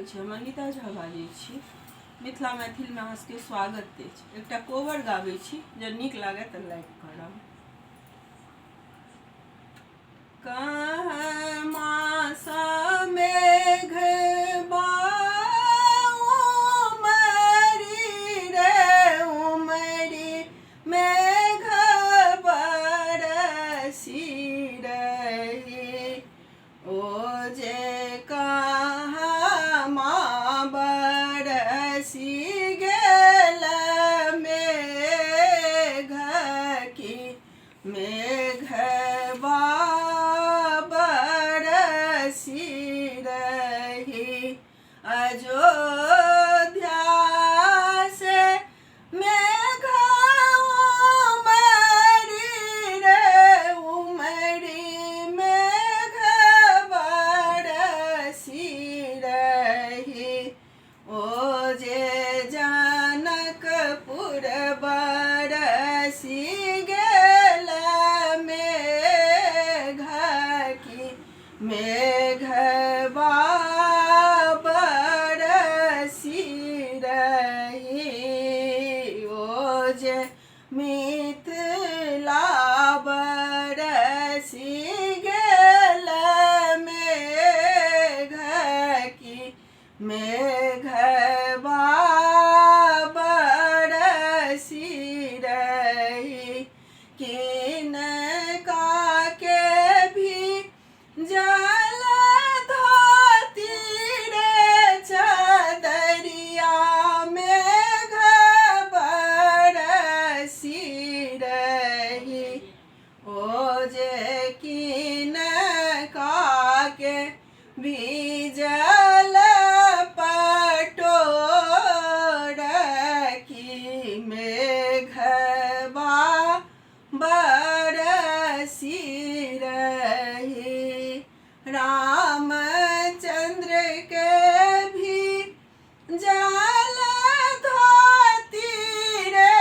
छी, हम अनिता झा बाजै छी। मिथिला मैथिलमे अहाँ सबके स्वागत अछि। एकटा कोबर गाबै छी, जे नीक लागय तऽ लाइक करब। कहाँ मासा मेघ अयोध्या से मेघ उमरी मेघ बरसी रही। ओ जे जनकपुर बरसी गेल मेघ की मेघ मिथिला बरसी गेल मेघ की मेघ बरसी रही। किनका के भी जल धोती रे चदरिया मेघ बरसी रही। ओ जे किनका के भी जल पटोर की मेघ बरसी रही। रामचंद्र के भी जल धोती रे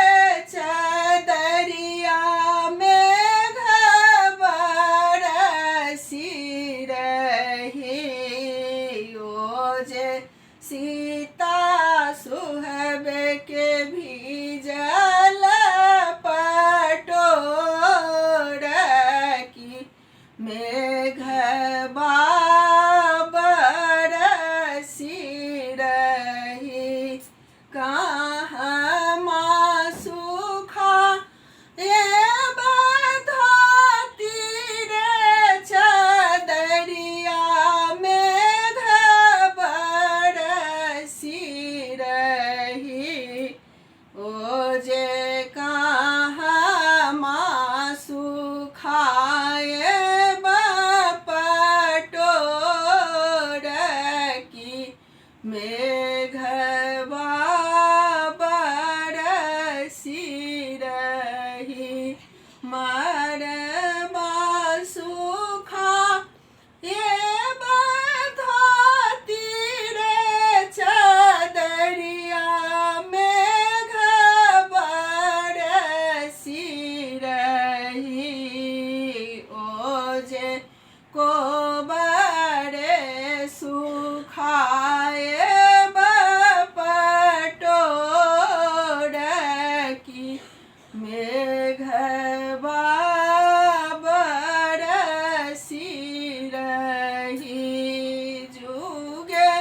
चदरिया मेघ बरसी रही। ओ जे सीता सुहबे के भी जल पटोर की मेघ बरसी रही। कहाँ सुखा धोती रे चदरिया मेघ बरसी रही। ओ जे कहाँ सुखाए पटोर की मेघ बरसी रही। मरबा सुखा धोती रे चदरिया मेघ बरसी रही। ओ जे कोबर सुखाए पटोर की मेघ बरसी रही। जुगे